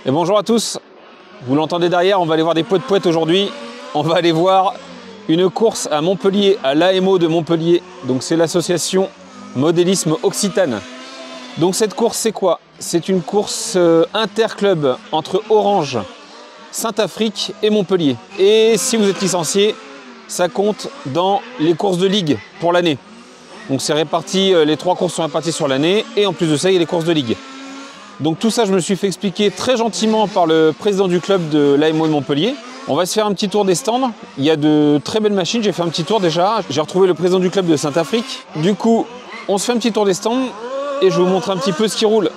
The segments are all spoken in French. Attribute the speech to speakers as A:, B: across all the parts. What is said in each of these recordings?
A: Et bonjour à tous, vous l'entendez derrière, on va aller voir des poètes aujourd'hui. On va aller voir une course à Montpellier, à l'AMO de Montpellier. Donc c'est l'association Modélisme Occitane. Donc cette course c'est quoi? C'est une course interclub entre Orange, Saint-Affrique et Montpellier. Et si vous êtes licencié, ça compte dans les courses de ligue pour l'année. Donc c'est réparti, les 3 courses sont réparties sur l'année et en plus de ça il y a les courses de ligue. Donc tout ça je me suis fait expliquer très gentiment par le président du club de l'AMO de Montpellier. On va se faire un petit tour des stands. Il y a de très belles machines, j'ai fait un petit tour déjà. J'ai retrouvé le président du club de Saint-Affrique. Du coup, on se fait un petit tour des stands et je vais vous montrer un petit peu ce qui roule.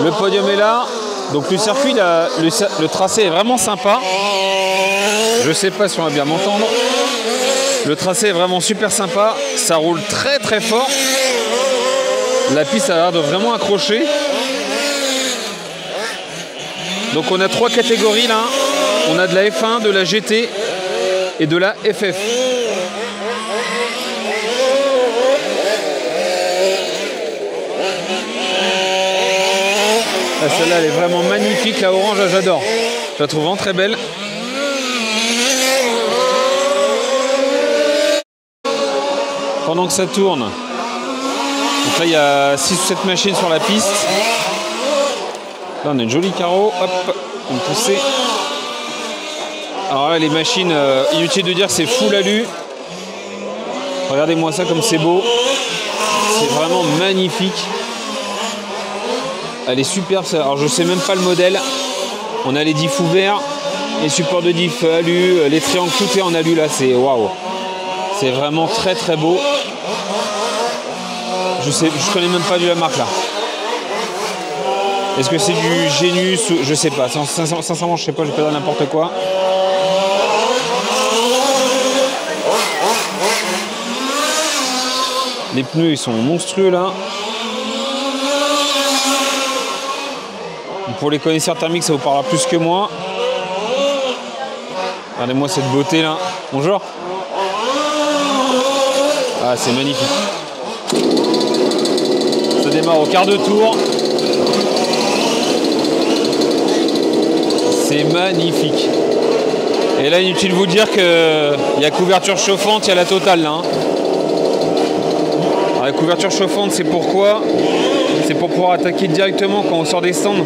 A: Le podium est là, donc le circuit, le tracé est vraiment sympa. Je sais pas si on va bien m'entendre. Le tracé est vraiment super sympa, ça roule très très fort. La piste a l'air de vraiment accrocher. Donc on a 3 catégories là. On a de la F1, de la GT et de la FF. Celle-là elle est vraiment magnifique, la orange j'adore. Je la trouve vraiment très belle. Pendant que ça tourne, donc là il y a 6 ou 7 machines sur la piste. Là on a une jolie carreau, hop, une poussée. Alors là les machines, inutile de dire c'est full alu. Regardez-moi ça comme c'est beau. C'est vraiment magnifique. Elle est super, alors je sais même pas le modèle. On a les diffs ouverts, les supports de diff alu, les triangles, tout est en alu là, c'est waouh. C'est vraiment très très beau. Je connais même pas du la marque là. Est-ce que c'est du Genius ou je sais pas. Sincèrement je sais pas, je vais pas dire n'importe quoi. Les pneus ils sont monstrueux là. Pour les connaisseurs thermiques, ça vous parlera plus que moi. Regardez-moi cette beauté là. Bonjour. Ah, c'est magnifique. Ça démarre au quart de tour. C'est magnifique. Et là, inutile de vous dire qu'il y a couverture chauffante, il y a la totale là. Alors, la couverture chauffante, c'est pourquoi? C'est pour pouvoir attaquer directement quand on sort des stands,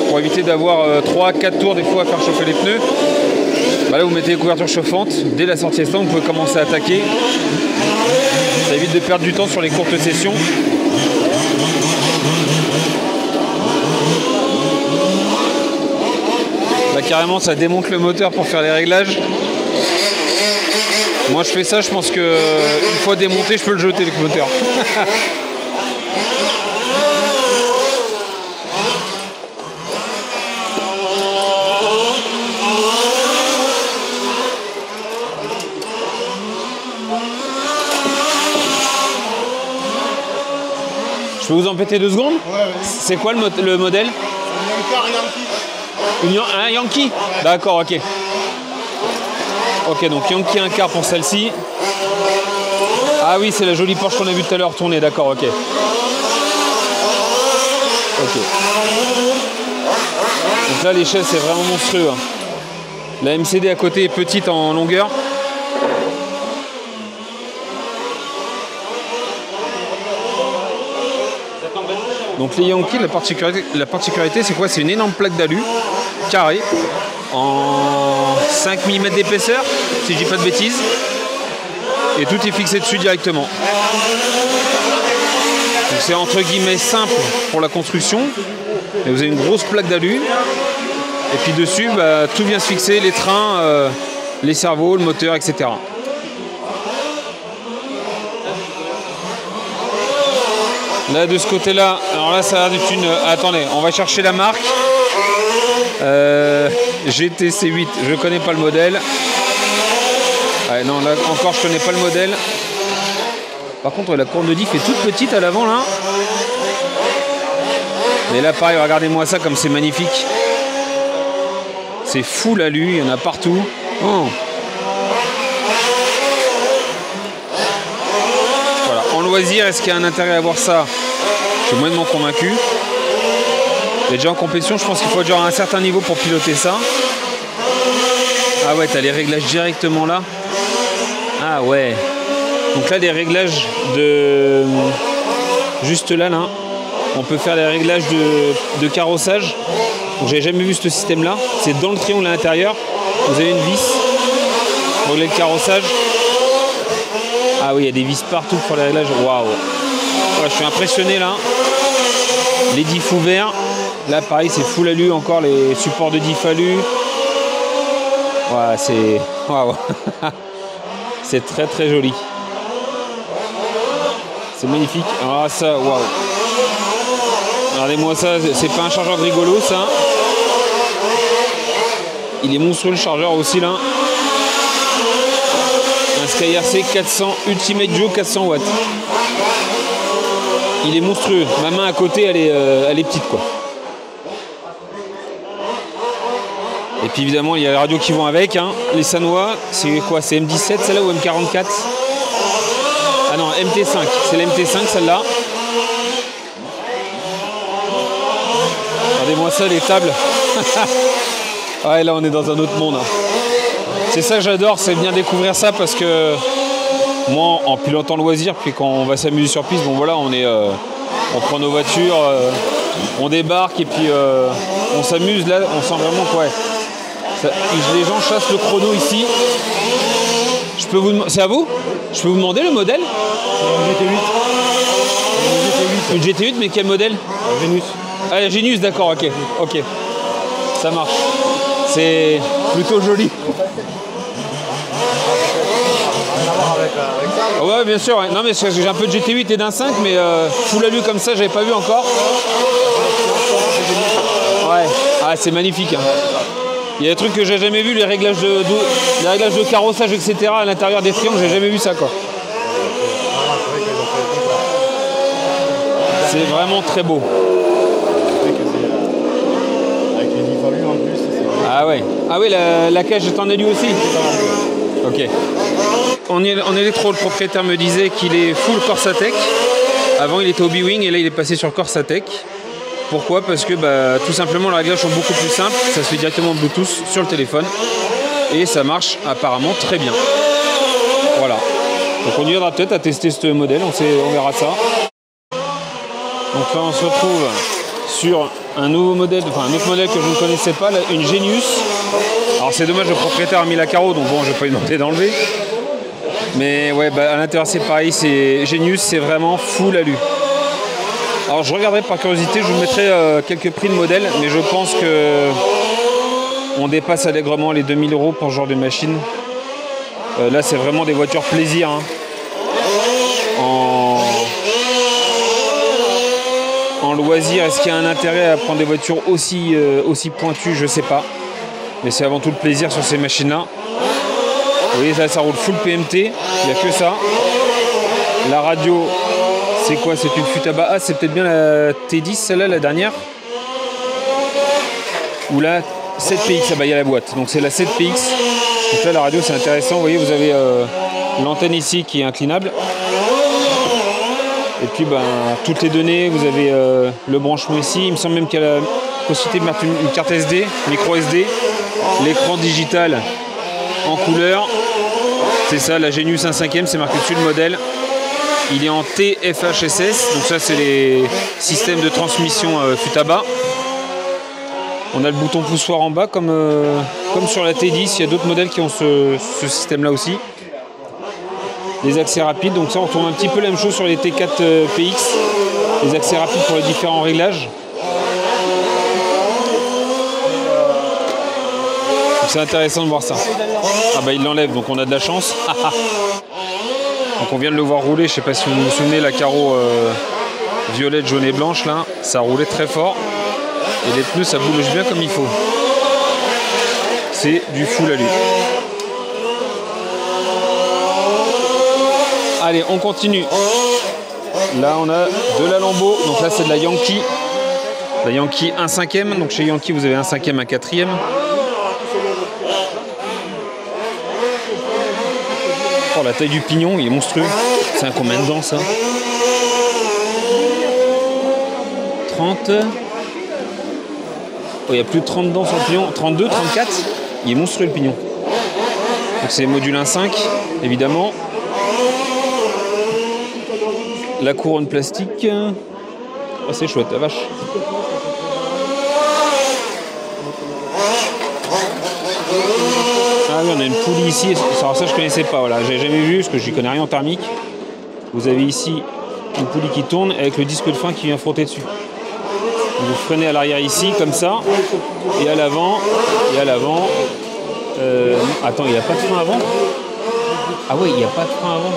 A: pour éviter d'avoir 3 à 4 tours des fois à faire chauffer les pneus. Bah là vous mettez les couvertures chauffantes, dès la sortie des stands vous pouvez commencer à attaquer. Ça évite de perdre du temps sur les courtes sessions. Là carrément ça démonte le moteur pour faire les réglages. Moi je fais ça, je pense que une fois démonté je peux le jeter le moteur. Je peux vous en péter 2 secondes?
B: Ouais.
A: C'est quoi le modèle? Un Yankee? Ouais. D'accord, ok. Ok, donc Yankee un quart pour celle-ci. Ah oui, c'est la jolie Porsche qu'on a vue tout à l'heure tourner, d'accord, ok. Ok. Donc là, l'échelle, c'est vraiment monstrueux. Hein. La MCD à côté est petite en longueur. Donc les Yankees, la particularité c'est quoi? C'est une énorme plaque d'alu, carrée, en 5 mm d'épaisseur, si je dis pas de bêtises. Et tout est fixé dessus directement. Donc c'est entre guillemets simple pour la construction. Et vous avez une grosse plaque d'alu. Et puis dessus, bah, tout vient se fixer, les trains, les cerveaux, le moteur, etc. Là, de ce côté-là, alors là, ça a l'air d'être une... Attendez, on va chercher la marque. GTC8, je connais pas le modèle. Ouais, non, là encore, je connais pas le modèle. Par contre, la courbe de diff est toute petite à l'avant, là. Mais là, pareil, regardez-moi ça comme c'est magnifique. C'est full alu, il y en a partout. Oh. Voilà, en loisir, est-ce qu'il y a un intérêt à avoir ça? Je suis moyennement convaincu. Et déjà en compétition, je pense qu'il faut déjà un certain niveau pour piloter ça. Ah ouais, t'as les réglages directement là. Ah ouais. Donc là, les réglages de... Juste là, là. On peut faire les réglages de carrossage. Donc j'avais jamais vu ce système-là. C'est dans le triangle à l'intérieur. Vous avez une vis pour régler le carrossage. Ah oui, il y a des vis partout pour les réglages. Waouh. Ouais, je suis impressionné là. Les diffs ouverts. Là, pareil, c'est full alu. Encore les supports de diff alu. Ouais, c'est... Waouh. C'est très très joli. C'est magnifique. Ah ça, waouh. Regardez-moi ça, c'est pas un chargeur de rigolo ça. Il est monstrueux le chargeur aussi là. Un SkyRC 400 Ultimate Joe 400 watts. Il est monstrueux. Ma main à côté elle est petite quoi. Et puis évidemment il y a les radios qui vont avec. Hein. Les Sanwa, c'est quoi? C'est M17 celle-là ou M44? Ah non, MT5. C'est la MT5 celle-là. Regardez-moi ça, les tables. Ouais, là, on est dans un autre monde. Hein. C'est ça que j'adore, c'est bien découvrir ça parce que moi, en pilotant loisir, puis quand on va s'amuser sur piste, bon voilà, on prend nos voitures, on débarque et puis on s'amuse. Là, on sent vraiment quoi. Les gens chassent le chrono ici. Je peux vous... C'est à vous? Je peux vous demander le modèle? Une GT8. Une GT8, mais quel modèle?
B: Genius.
A: Ah, la Genius, d'accord, ok. Ok. Ça marche. C'est plutôt joli. Ouais, bien sûr. Ouais. Non, mais j'ai un peu de GT8 et d'un 5, mais full alu comme ça, j'avais pas vu encore. Ouais. Ah, c'est magnifique. Hein. Il y a des trucs que j'ai jamais vu, les réglages de carrossage, etc. à l'intérieur des triangles, j'ai jamais vu ça, quoi. C'est vraiment très beau. Ah ouais. Ah oui, la cage est en élu aussi. Ok. En électro, le propriétaire me disait qu'il est full Corsatech. Avant, il était Hobby-Wing et là, il est passé sur Corsatech. Pourquoi? Parce que tout simplement, les réglages sont beaucoup plus simples. Ça se fait directement Bluetooth sur le téléphone. Et ça marche apparemment très bien. Voilà. Donc on y viendra peut-être à tester ce modèle. On verra ça. Donc là, on se retrouve sur un nouveau modèle, enfin un autre modèle que je ne connaissais pas, une Genius. Alors c'est dommage, le propriétaire a mis la carreau, donc bon, je vais pas lui demander d'enlever. Mais ouais, à l'intérieur c'est pareil, c'est Genius, c'est vraiment full alu. Alors je regarderai par curiosité, je vous mettrai quelques prix de modèle, mais je pense que on dépasse allègrement les 2000 € pour ce genre de machine. Là c'est vraiment des voitures plaisir. Hein. En loisir, est-ce qu'il y a un intérêt à prendre des voitures aussi pointues? Je sais pas. Mais c'est avant tout le plaisir sur ces machines-là. Vous voyez, ça roule full PMT. Il n'y a que ça. La radio, c'est quoi? C'est une Futaba. Ah, c'est peut-être bien la T10, celle-là, la dernière. Ou la 7PX. Ah bah, il y a la boîte. Donc c'est la 7PX. Donc là, la radio, c'est intéressant. Vous voyez, vous avez l'antenne ici qui est inclinable. Et puis toutes les données, vous avez le branchement ici. Il me semble même qu'il y a la possibilité de mettre une carte SD, micro SD, l'écran digital en couleur. C'est ça, la Genius 1/5e, c'est marqué dessus le modèle. Il est en TFHSS, donc ça c'est les systèmes de transmission Futaba. On a le bouton poussoir en bas comme sur la T10, il y a d'autres modèles qui ont ce système là aussi. Les accès rapides, donc ça on retrouve un petit peu la même chose sur les T4 PX. les accès rapides pour les différents réglages. C'est intéressant de voir ça. Ah bah il l'enlève, donc on a de la chance. Donc on vient de le voir rouler, je sais pas si vous vous souvenez, la carreau violette, jaune et blanche là, ça roulait très fort. Et les pneus ça bouge bien comme il faut. C'est du full alu. Allez, on continue. Là on a de la Lambo, donc là c'est de la Yankee. La Yankee 1/5e, donc chez Yankee vous avez 1/5e, 1/4e. Oh, la taille du pignon, il est monstrueux. C'est un combien de dents ça? 30. Oh, il y a plus de 30 dents sur le pignon. 32, 34. Il est monstrueux le pignon. Donc c'est module 1.5, évidemment. La couronne plastique. Oh, c'est chouette, la vache. Ah oui, on a une poulie ici. Alors ça, je connaissais pas. Voilà, j'ai jamais vu parce que j'y connais rien en thermique. Vous avez ici une poulie qui tourne avec le disque de frein qui vient frotter dessus. Vous freinez à l'arrière ici, comme ça, et à l'avant, attends, il n'y a pas de frein avant? Ah oui, il n'y a pas de frein avant.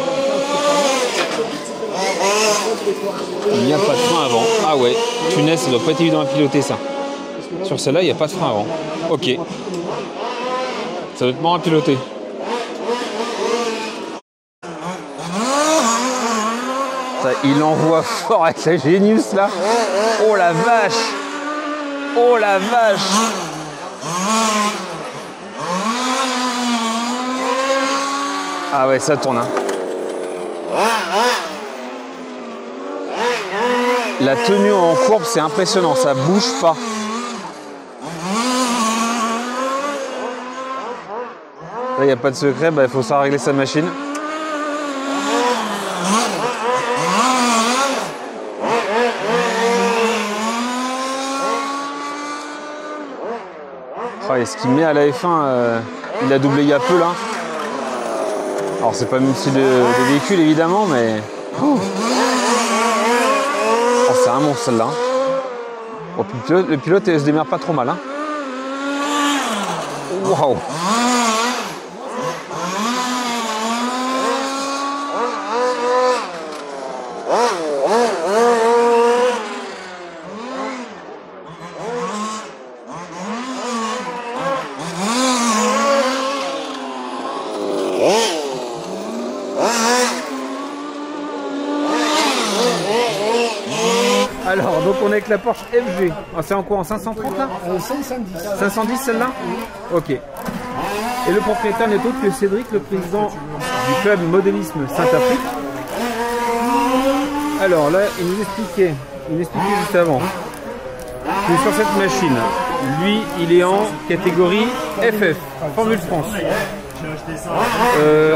A: Il n'y a pas de frein avant. Ah ouais, punaise, ça doit pas être évident à piloter ça. Sur celle-là, il n'y a pas de frein avant. Ok. Ça doit être marrant à piloter. Il envoie fort avec la Genius là. Oh la vache! Oh la vache! Ah ouais, ça tourne. Hein. La tenue en courbe, c'est impressionnant, ça bouge pas. Là, il n'y a pas de secret, il faut ça régler sa machine. Oh, et ce qu'il met à la F1, il a doublé il y a peu là. Alors c'est pas le même style de véhicule évidemment, mais... Oh, c'est un monstre celle-là. Oh, le pilote il se démerde pas trop mal. Hein. Waouh! Alors, donc on est avec la Porsche FG. Ah, c'est en quoi? En 530 là?
B: 510.
A: 510 celle-là? Ok. Et le propriétaire n'est autre que Cédric, le président du club Modélisme Saint-Afrique. Alors là, il nous expliquait juste avant que sur cette machine, lui, il est en catégorie FF, Formule France.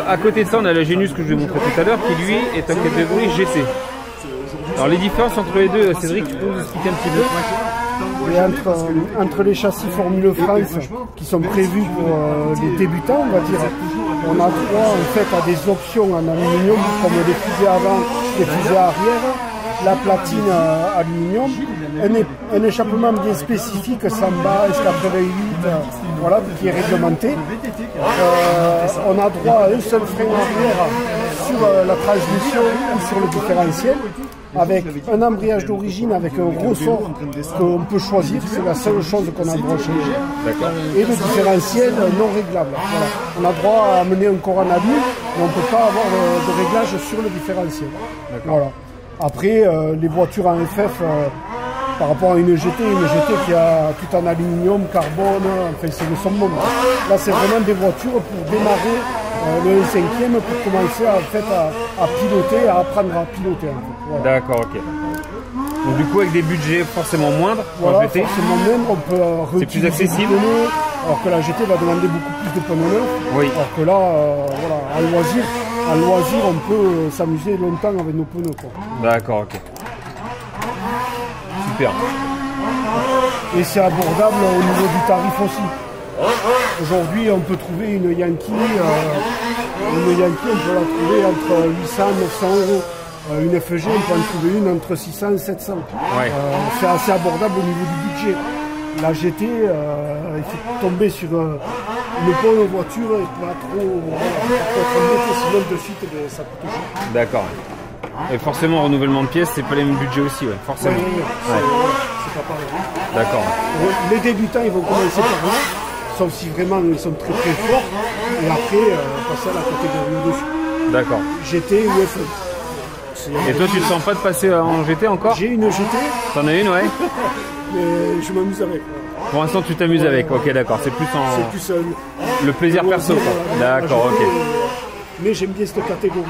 A: À côté de ça, on a la Genius que je vous ai montré tout à l'heure, qui lui est en catégorie GT. Alors les différences entre les deux, Cédric, tu peux nous expliquer un petit peu?
B: Et entre les châssis Formule France qui sont prévus pour les débutants, on va dire, on a droit en fait à des options en aluminium comme les fusées avant, les fusées arrière, la platine aluminium, un échappement bien spécifique Samba S88, voilà, qui est réglementé. On a droit à un seul frein arrière sur la transmission ou sur le différentiel, avec un embrayage d'origine avec un ressort qu'on peut choisir, c'est la seule chose qu'on a le droit de changer. Et le différentiel non réglable. Voilà. On a droit à amener un corps en alu, mais on ne peut pas avoir de réglage sur le différentiel. Voilà. Après, les voitures en FF, par rapport à une GT qui a tout en aluminium, carbone, enfin c'est le summum. Là, c'est vraiment des voitures pour démarrer le 5e pour commencer à piloter, à apprendre à piloter. En fait. Voilà.
A: D'accord, ok. Donc du coup, avec des budgets forcément moindres,
B: voilà, GT, forcément moindre, on peut
A: c'est plus accessible.
B: Pneus, alors que la GT va demander beaucoup plus de pneus neufs.
A: Oui.
B: Alors que là, voilà, à loisir, on peut s'amuser longtemps avec nos pneus.
A: D'accord, ok. Super.
B: Et c'est abordable au niveau du tarif aussi. Aujourd'hui, on peut trouver une Yankee, on peut la trouver entre 800 et 900 euros. Une FG, on peut en trouver une entre 600 et 700.
A: Ouais.
B: C'est assez abordable au niveau du budget. La GT, il faut tomber sur une bonne voiture et pas trop embêter, sinon de suite ça coûte cher.
A: D'accord. Et forcément, renouvellement de pièces, c'est pas les mêmes budgets aussi, ouais, forcément.
B: Ouais. C'est pas pareil.
A: D'accord.
B: Les débutants, ils vont commencer par là, sauf si vraiment ils sont très très forts, et après, passer à la catégorie au-dessus.
A: D'accord.
B: GT ou FE.
A: Et toi, tu te sens pas de passer en GT encore?
B: J'ai une GT,
A: T'en as une, ouais.
B: mais je m'amuse avec.
A: Pour l'instant, tu t'amuses avec. Ok, d'accord. C'est plus
B: C'est plus
A: le plaisir perso, quoi. D'accord, ok.
B: Mais j'aime bien cette catégorie.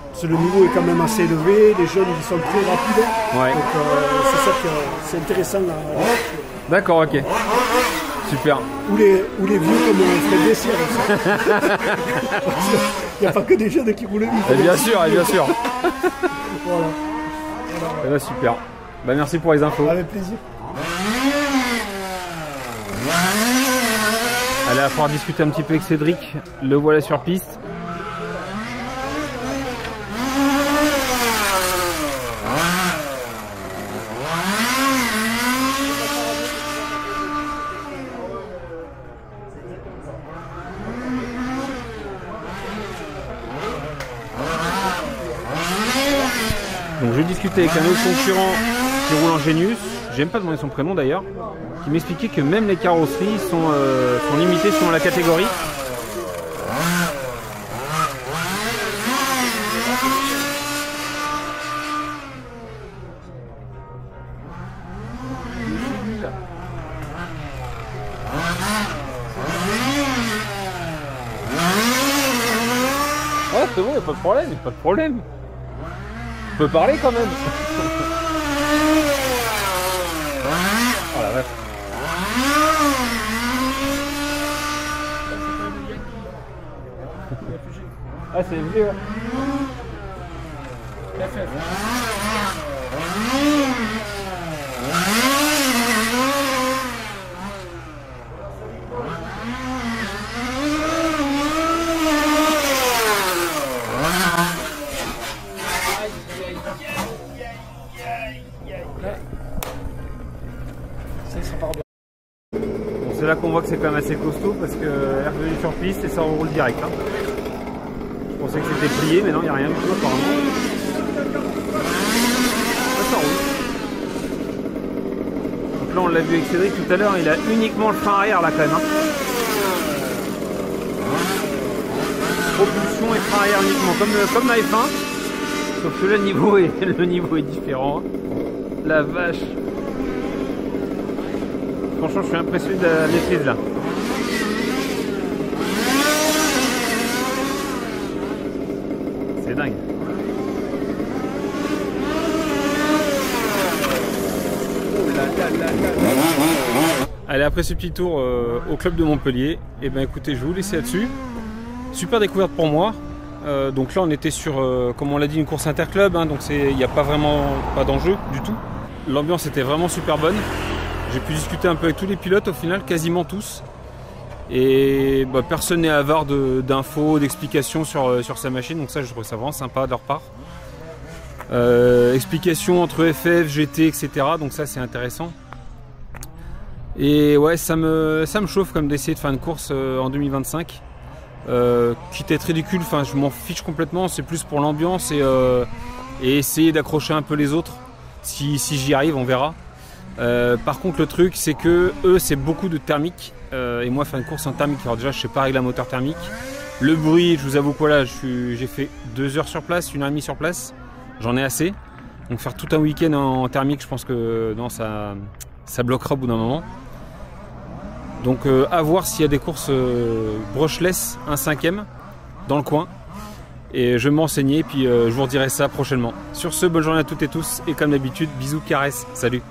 B: Parce que le niveau est quand même assez élevé, les jeunes ils sont très rapides.
A: Ouais.
B: Donc c'est ça que c'est intéressant.
A: D'accord, ok. Super.
B: Ou les vieux comme Fred Dessier. Il n'y a pas que des jeunes qui roulent vite.
A: Et bien sûr.
B: Voilà.
A: Eh ben, super. Bah, merci pour les infos.
B: Avec plaisir.
A: Allez, il va falloir discuter un petit peu avec Cédric. Le voilà sur piste. Donc j'ai discuté avec un autre concurrent qui roule en Genius, j'aime pas demander son prénom d'ailleurs, qui m'expliquait que même les carrosseries sont limitées selon la catégorie. Ouais, c'est bon, y a pas de problème. On peut parler quand même. Oh la vache. Ah, c'est vieux. C'est là qu'on voit que c'est quand même assez costaud parce qu'elle est revenue sur piste et ça roule direct. Hein. Je pensais que c'était plié, mais non, il n'y a rien du tout apparemment. Ah, ça roule. Donc là, on l'a vu avec Cédric tout à l'heure, il a uniquement le frein arrière là quand même. Hein. Propulsion et frein arrière uniquement, comme la F1. Sauf que là, le niveau est différent. La vache. Franchement, je suis impressionné de la maîtrise là. C'est dingue. Allez, après ce petit tour au club de Montpellier, et ben écoutez, je vais vous laisser là-dessus. Super découverte pour moi. Donc là, on était sur, comme on l'a dit, une course interclub, hein, donc il n'y a pas vraiment d'enjeu du tout. L'ambiance était vraiment super bonne. J'ai pu discuter un peu avec tous les pilotes au final, quasiment tous. Et bah, personne n'est avare d'infos, d'explications sur sa machine, donc ça je trouve ça vraiment sympa de leur part. Explications entre FF, GT, etc. Donc ça c'est intéressant. Et ouais, ça me chauffe comme d'essayer de faire une course en 2025. Quitte à être ridicule, enfin je m'en fiche complètement, c'est plus pour l'ambiance et essayer d'accrocher un peu les autres. Si j'y arrive, on verra. Par contre le truc c'est que eux c'est beaucoup de thermique et moi faire une course en thermique, alors déjà je sais pas régler un moteur thermique, le bruit je vous avoue quoi là j'ai fait 2 heures sur place, 1 heure et demie sur place, j'en ai assez, donc faire tout un week-end en thermique je pense que non ça bloquera au bout d'un moment, donc à voir s'il y a des courses brushless, un 5e dans le coin. Et je vais m'enseigner et puis je vous redirai ça prochainement. Sur ce, bonne journée à toutes et tous et comme d'habitude, bisous, caresses, salut.